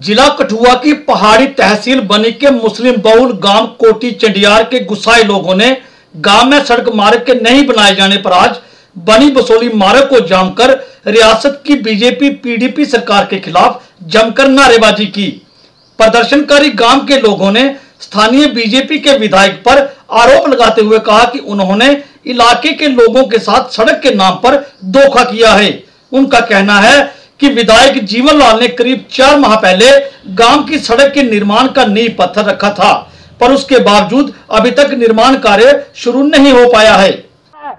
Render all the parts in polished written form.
जिला कठुआ की पहाड़ी तहसील बनी के मुस्लिम बहुल गांव कोटी चंडियार के गुस्साए लोगों ने गांव में सड़क मार्ग के नहीं बनाए जाने पर आज बनी बसोली मार्ग को जाम कर रियासत की बीजेपी पीडीपी सरकार के खिलाफ जमकर नारेबाजी की। प्रदर्शनकारी गांव के लोगों ने स्थानीय बीजेपी के विधायक पर आरोप लगाते हुए कहा कि उन्होंने इलाके के लोगों के साथ सड़क के नाम पर धोखा किया है। उनका कहना है कि विधायक जीवनलाल ने करीब 4 माह पहले गांव की सड़क के निर्माण का नींव पत्थर रखा था, पर उसके बावजूद अभी तक निर्माण कार्य शुरू नहीं हो पाया है।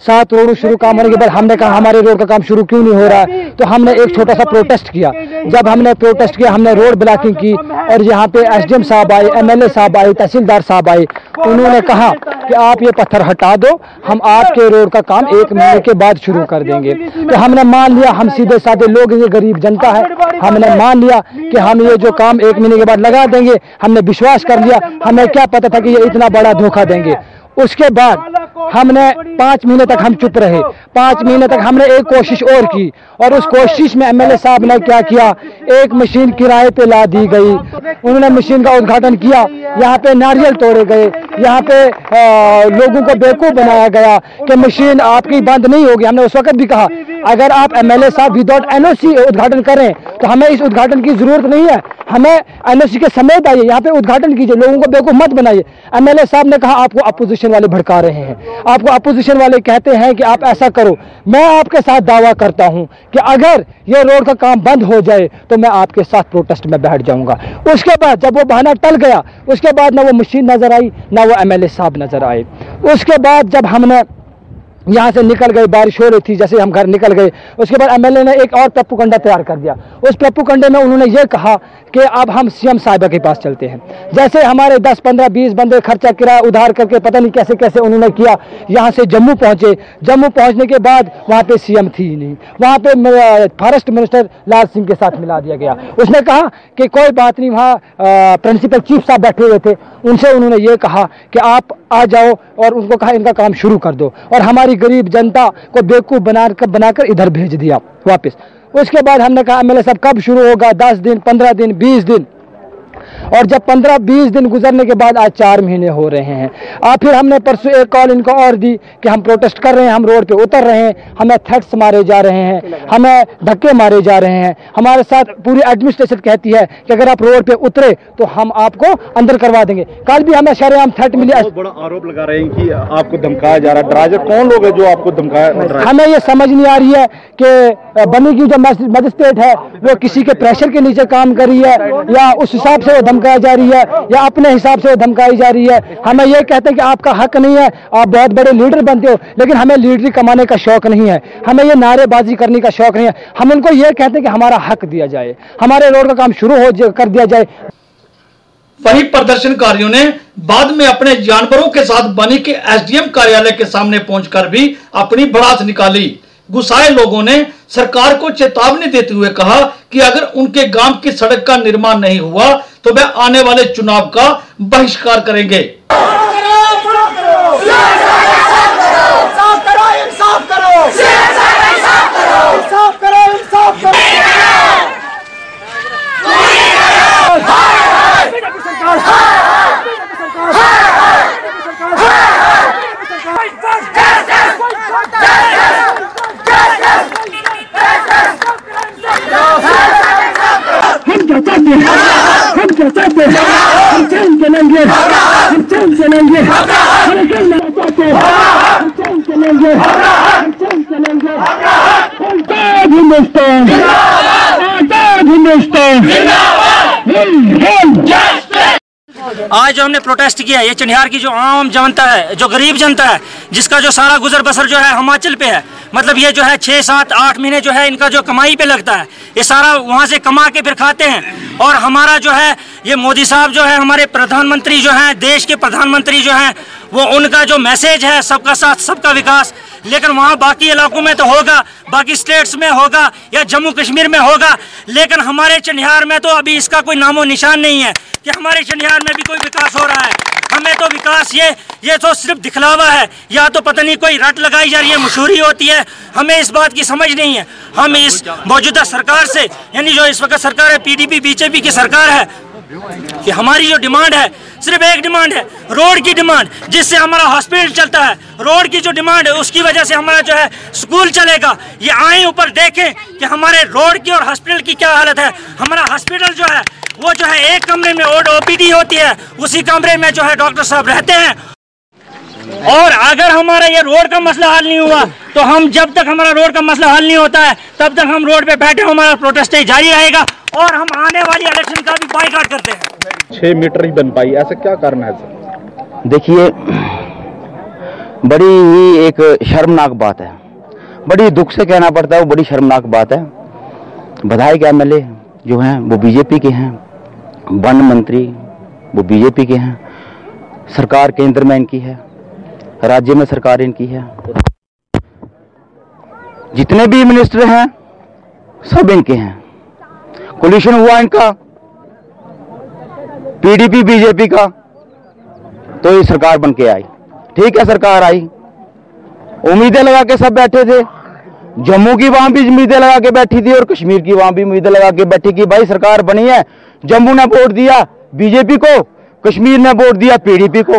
7 रोड शुरू काम होने के बाद हमने कहा हमारे रोड का काम शुरू क्यों नहीं हो रहा है, तो हमने एक छोटा सा प्रोटेस्ट किया। जब हमने प्रोटेस्ट किया, हमने रोड ब्लॉकिंग की और यहाँ पे एसडीएम साहब आए, एमएलए साहब आए, तहसीलदार साहब आए। उन्होंने कहा कि आप ये पत्थर हटा दो, हम आपके रोड का काम 1 महीने के बाद शुरू कर देंगे। तो हमने मान लिया, हम सीधे साधे लोग, ये गरीब जनता है, हमने मान लिया कि हम ये जो काम 1 महीने के बाद लगा देंगे। हमने विश्वास कर लिया, हमें क्या पता था कि ये इतना बड़ा धोखा देंगे। उसके बाद हमने 5 महीने तक हम चुप रहे। 5 महीने तक हमने एक कोशिश और की और उस कोशिश में एमएलए साहब ने क्या किया, एक मशीन किराए पे ला दी गई। उन्होंने मशीन का उद्घाटन किया, यहाँ पे नारियल तोड़े गए, यहाँ पे लोगों को बेवकूफ बनाया गया कि मशीन आपकी बंद नहीं होगी। हमने उस वक्त भी कहा अगर आप एमएलए साहब विदाउट एनओसी उद्घाटन करें तो हमें इस उद्घाटन की जरूरत नहीं है, हमें एनओसी के समेत आइए, यहाँ पे उद्घाटन कीजिए, लोगों को बेवकूफ मत बनाइए। एमएलए साहब ने कहा आपको अपोजिशन वाले भड़का रहे हैं, आपको अपोजिशन वाले कहते हैं कि आप ऐसा करो। मैं आपके साथ दावा करता हूं कि अगर ये रोड का काम बंद हो जाए तो मैं आपके साथ प्रोटेस्ट में बैठ जाऊंगा। उसके बाद जब वो बहाना टल गया, उसके बाद ना वो मशीन नजर आई, ना वो एमएलए साहब नजर आए। उसके बाद जब हमने यहाँ से निकल गए, बारिश हो रही थी, जैसे हम घर निकल गए, उसके बाद एमएलए ने एक और प्रेपू कंडा तैयार कर दिया। उस प्रेपू कंडे में उन्होंने ये कहा कि अब हम सीएम साहिबा के पास चलते हैं। जैसे हमारे 10, 15, 20 बंदे खर्चा किराया उधार करके पता नहीं कैसे कैसे उन्होंने किया, यहाँ से जम्मू पहुंचे। जम्मू पहुंचने के बाद वहाँ पे सीएम थी ही नहीं, वहाँ पे फॉरेस्ट मिनिस्टर लाल सिंह के साथ मिला दिया गया। उसने कहा कि कोई बात नहीं, वहाँ प्रिंसिपल चीफ साहब बैठे हुए थे, उनसे उन्होंने ये कहा कि आप आ जाओ, और उनको कहा इनका काम शुरू कर दो, और हमारी गरीब जनता को बेवकूफ बनाकर इधर भेज दिया वापस। उसके बाद हमने कहा एमएलए साहब कब शुरू होगा, 10 दिन, 15 दिन, 20 दिन, और जब 15-20 दिन गुजरने के बाद आज 4 महीने हो रहे हैं। फिर हमने परसों एक कॉल इनको और दी कि हम प्रोटेस्ट कर रहे हैं, हम रोड पे उतर रहे हैं, हमें थ्रेट्स मारे जा रहे हैं, हमें धक्के मारे जा रहे हैं। हमारे साथ पूरी एडमिनिस्ट्रेशन कहती है कि अगर आप रोड पे उतरे तो हम आपको अंदर करवा देंगे। कल भी हमें शरेआम थ्रेट मिली। बहुत बड़ा आरोप लगा रहे हैं कि आपको धमकाया जा रहा है। ड्राइवर कौन लोग है जो आपको धमकाया? हमें ये समझ नहीं आ रही है कि बनी की जो मजिस्ट्रेट है वो किसी के प्रेशर के नीचे काम कर रही है, या उस हिसाब से धमकाई जा रही है, या अपने हिसाब से धमकाई जा रही है। हमें ये कहते हैं कि आपका हक नहीं है, आप बहुत बड़े लीडर बनते हो, लेकिन हमें लीडरी कमाने का शौक नहीं है, हमें ये नारेबाजी करने का शौक नहीं है। हम उनको ये कहते हैं कि हमारा हक दिया जाए, हमारे रोड का काम शुरू कर दिया जाए। वहीं प्रदर्शनकारियों ने बाद में अपने जानवरों के साथ बनी के एसडीएम कार्यालय के सामने पहुंचकर भी अपनी भड़ास निकाली। गुस्साए लोगों ने सरकार को चेतावनी देते हुए कहा कि अगर उनके गांव की सड़क का निर्माण नहीं हुआ तो वे आने वाले चुनाव का बहिष्कार करेंगे। आज जो हमने प्रोटेस्ट किया, ये चंडियार की जो आम जनता है, जो गरीब जनता है, जिसका जो सारा गुजर बसर जो है हिमाचल पे है, मतलब ये जो है 6, 7, 8 महीने जो है इनका जो कमाई पे लगता है, ये सारा वहाँ से कमा के फिर खाते हैं। और हमारा जो है ये मोदी साहब जो है, हमारे प्रधानमंत्री जो हैं, देश के प्रधानमंत्री जो हैं, वो उनका जो मैसेज है सबका साथ सबका विकास, लेकिन वहाँ बाकी इलाकों में तो होगा, बाकी स्टेट्स में होगा या जम्मू कश्मीर में होगा, लेकिन हमारे चंडियार में तो अभी इसका कोई नामो निशान नहीं है कि हमारे चंडियार में भी कोई विकास हो रहा है। हमें तो विकास ये तो सिर्फ दिखलावा है, या तो पता नहीं कोई रट लगाई जा रही है, मशहूरी होती है, हमें इस बात की समझ नहीं है। हम इस मौजूदा सरकार से, यानी जो इस वक्त सरकार है PDP BJP की सरकार है, कि हमारी जो डिमांड है सिर्फ एक डिमांड है, रोड की डिमांड, जिससे हमारा हॉस्पिटल चलता है। रोड की जो डिमांड है उसकी वजह से हमारा जो है स्कूल चलेगा। ये आए ऊपर देखें कि हमारे रोड की और हॉस्पिटल की क्या हालत है। हमारा हॉस्पिटल जो है वो जो है एक कमरे में OPD होती है, उसी कमरे में जो है डॉक्टर साहब रहते हैं। और अगर हमारा ये रोड का मसला हल नहीं हुआ तो हम, जब तक हमारा रोड का मसला हल नहीं होता है तब तक हम रोड पे बैठे, हमारा प्रोटेस्ट जारी रहेगा और हम आने वाली इलेक्शन का भी बायकॉट करते हैं। 6 मीटर ही बन पाई, ऐसा क्या कारण है सर? देखिए, बड़ी ही एक शर्मनाक बात है, बड़ी दुख से कहना पड़ता है, वो बड़ी शर्मनाक बात है। विधायक MLA जो हैं वो BJP के हैं, वन मंत्री वो BJP के हैं, सरकार केंद्र में इनकी है, राज्य में सरकार इनकी है, जितने भी मिनिस्टर हैं सब इनके हैं। कोलिशन हुआ इनका PDP BJP का, तो ये सरकार बन के आई। ठीक है, सरकार आई, उम्मीदें लगा के सब बैठे थे, जम्मू की वहां भी उम्मीदें लगा के बैठी थी और कश्मीर की वहां भी उम्मीदें लगा के बैठी कि भाई सरकार बनी है। जम्मू ने वोट दिया BJP को, कश्मीर ने वोट दिया PDP को,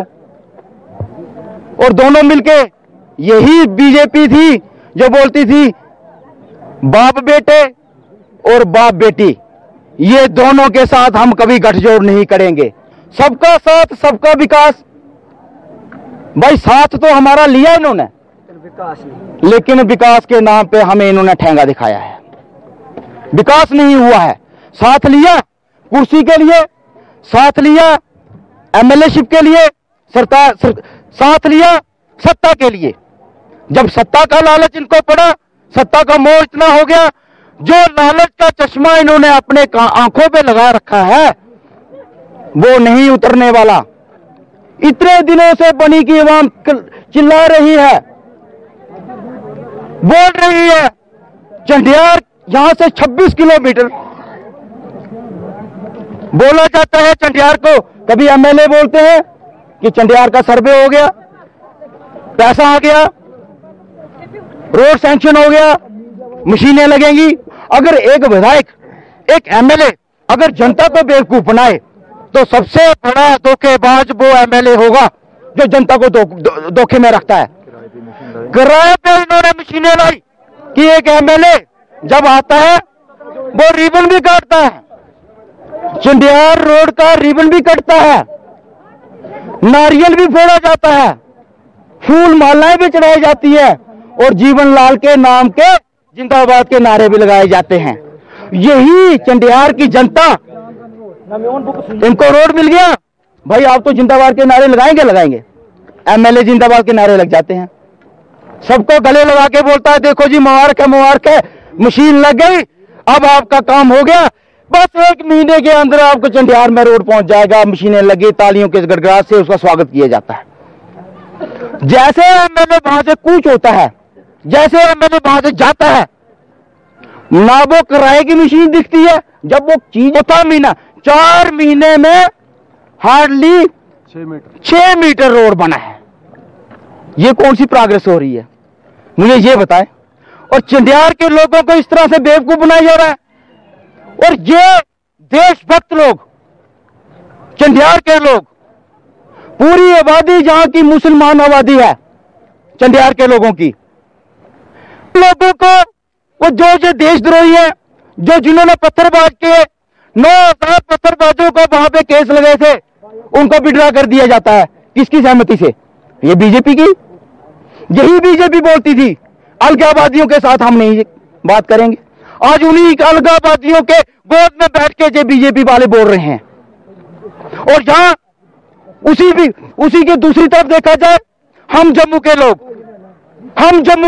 और दोनों मिलके, यही BJP थी जो बोलती थी बाप बेटे और बाप बेटी, ये दोनों के साथ हम कभी गठजोड़ नहीं करेंगे। सबका साथ सबका विकास, भाई साथ तो हमारा लिया इन्होंने, लेकिन विकास के नाम पे हमें इन्होंने ठेंगा दिखाया है। विकास नहीं हुआ है। साथ लिया कुर्सी के लिए, साथ लिया MLA-शिप के लिए, साथ लिया सत्ता के लिए। जब सत्ता का लालच इनको पड़ा, सत्ता का मोह इतना हो गया, जो लालच का चश्मा इन्होंने अपने आंखों पे लगा रखा है वो नहीं उतरने वाला। इतने दिनों से बनी की आवाम चिल्ला रही है, बोल रही है। चंडियार यहां से 26 किलोमीटर बोला जाता है चंडियार को। कभी MLA बोलते हैं कि चंडियार का सर्वे हो गया, पैसा आ गया, रोड सैंक्शन हो गया, मशीनें लगेंगी। अगर एक विधायक, एक MLA अगर जनता को बेवकूफ बनाए तो सबसे बड़ा धोखेबाज वो MLA होगा जो जनता को धोखे में रखता है। किराए पे इन्होंने मशीनें लाई कि एक MLA जब आता है वो रिबन भी काटता है, चंडियार रोड का रिबन भी कटता है, नारियल भी फोड़ा जाता है, फूल मालाएं भी चढ़ाई जाती है और जीवन लाल के नाम के जिंदाबाद के नारे भी लगाए जाते हैं। यही चंडियार की जनता, इनको रोड मिल गया, भाई आप तो जिंदाबाद के नारे लगाएंगे। MLA जिंदाबाद के नारे लग जाते हैं, सबको गले लगा के बोलता है देखो जी मुबारक है, मशीन लग गई, अब आपका काम हो गया, बस 1 महीने के अंदर आपको चंडियार में रोड पहुंच जाएगा। मशीनें लगी, तालियों के गड़गड़ाहट से उसका स्वागत किया जाता है। जैसे MLA वहां से कूच होता है, जैसे MLA वहां से जाता है, ना वो किराए की मशीन दिखती है। जब वो चीज होता महीना 4 महीने में हार्डली 6 मीटर रोड बना है। ये कौन सी प्रोग्रेस हो रही है, मुझे ये बताएं। और चंडियार के लोगों को इस तरह से बेवकूफ बनाया जा रहा है। और ये देशभक्त लोग, चंडियार के लोग, पूरी आबादी जहां की मुसलमान आबादी है चंडियार के लोगों की, लोगों को वो जो देशद्रोही है, जो जिन्होंने पत्थरबाज के 9,000 पत्थरबाजों को वहां पे केस लगे थे, उनको विड्रॉ कर दिया जाता है। किसकी सहमति से? ये BJP की। यही BJP बोलती थी अलगाववादियों के साथ हम नहीं बात करेंगे। आज उन्हीं अलगाववादियों के गोद में बैठ के जो BJP वाले बोल रहे हैं। और जहां उसी के दूसरी तरफ देखा जाए, हम जम्मू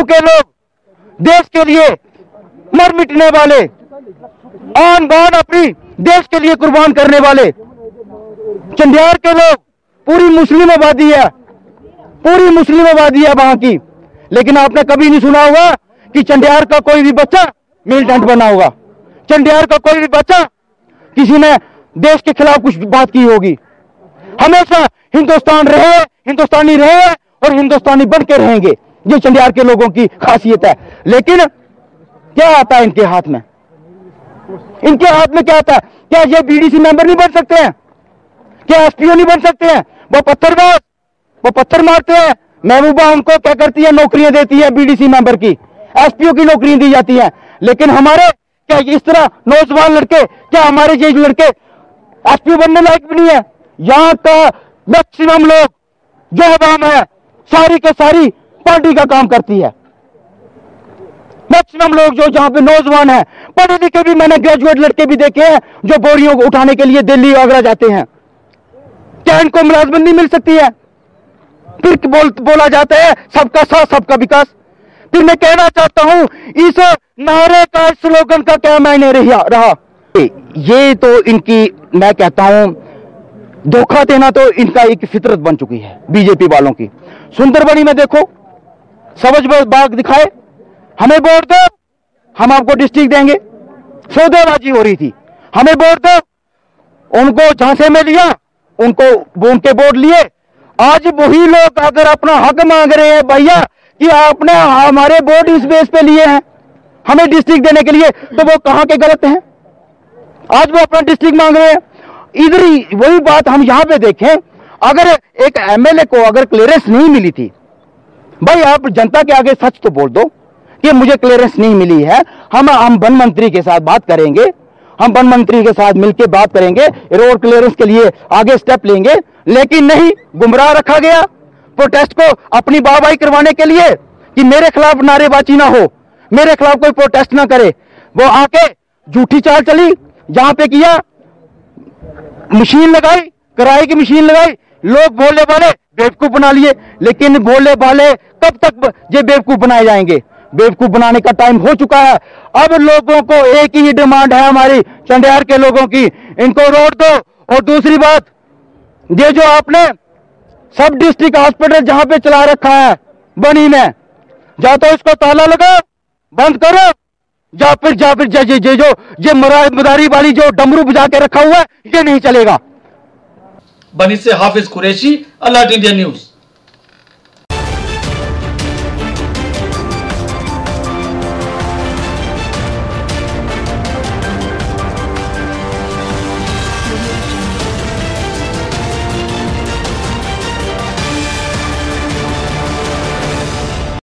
के लोग देश के लिए मर मिटने वाले, आन बान अपनी देश के लिए कुर्बान करने वाले चंडियार के लोग, पूरी मुस्लिम आबादी है वहां की, लेकिन आपने कभी नहीं सुना होगा कि चंडियार का कोई भी बच्चा मिलिटेंट बना होगा, चंडियार का कोई भी बच्चा किसी ने देश के खिलाफ कुछ बात की होगी। हमेशा हिंदुस्तान रहे, हिंदुस्तानी रहे और हिंदुस्तानी बन के रहेंगे। ये चंडियार के लोगों की खासियत है। लेकिन क्या आता है इनके हाथ में? इनके हाथ में क्या आता है? क्या ये बीडीसी मेंबर नहीं बन सकते हैं? क्या एसपीओ नहीं बन सकते हैं? वो पत्थरबाज, वो पत्थर मारते हैं। महबूबा उनको क्या करती है? नौकरियां देती है बीडीसी मेंबर की, एसपीओ की नौकरियां दी जाती हैं। लेकिन हमारे क्या इस तरह नौजवान लड़के, क्या हमारे ये लड़के एसपीओ बनने लायक भी नहीं है? यहां का मैक्सिमम लोग जो अवाम है सारी के सारी पार्टी का काम करती है। मैक्सिमम लोग जो जहां पे नौजवान है, पढ़े लिखे भी, मैंने ग्रेजुएट लड़के भी देखे हैं जो बोरियों को उठाने के लिए दिल्ली आगरा जाते हैं। क्या इनको मुलाजमत नहीं मिल सकती है? फिर बोला जाता है सबका साथ सबका विकास। फिर मैं कहना चाहता हूं इस नारे का, स्लोगन का क्या मायने रहा? ये तो इनकी, मैं कहता हूं धोखा देना तो इनका एक फितरत बन चुकी है बीजेपी वालों की। सुंदरबनी में देखो, सब्ज बाग दिखाए, हमें वोट दो हम आपको डिस्ट्रिक्ट देंगे। सौदेबाजी हो रही थी, हमें वोट दो, उनको झांसे में लिया, उनको उनके वोट लिए। आज वही लोग अगर अपना हक मांग रहे हैं भैया कि आपने हमारे वोट इस बेस पे लिए हैं हमें डिस्ट्रिक्ट देने के लिए, तो वो कहां के गलत हैं? आज वो अपना डिस्ट्रिक्ट मांग रहे हैं। इधर ही वही बात हम यहां पे देखें, अगर एक एमएलए को अगर क्लियरेंस नहीं मिली थी, भाई आप जनता के आगे सच तो बोल दो कि मुझे क्लियरेंस नहीं मिली है। हम वन मंत्री के साथ बात करेंगे, हम वन मंत्री के साथ मिलकर बात करेंगे, रोड क्लियरेंस के लिए आगे स्टेप लेंगे। लेकिन नहीं, गुमराह रखा गया प्रोटेस्ट को अपनी वाहवाही करवाने के लिए कि मेरे खिलाफ नारेबाजी ना हो, मेरे खिलाफ कोई प्रोटेस्ट ना करे। वो आके झूठी चाल चली, जहां पे किया मशीन लगाई, किराए की मशीन लगाई, लोग बोलने वाले बेवकूफ बना लिए। लेकिन बोलने वाले कब तक ये बेवकूफ बनाए जाएंगे? बेवकूफ बनाने का टाइम हो चुका है। अब लोगों को एक ही डिमांड है हमारी चंडियार के लोगों की, इनको रोड दो। और दूसरी बात, ये जो आपने सब डिस्ट्रिक्ट हॉस्पिटल जहां पे चला रखा है बनी में, या तो इसको ताला लगाओ, बंद करो, या फिर ये मदारी वाली जो डमरू बजा के रखा हुआ है ये नहीं चलेगा। बनी से हाफिज कुरैशी, अलर्ट इंडिया न्यूज।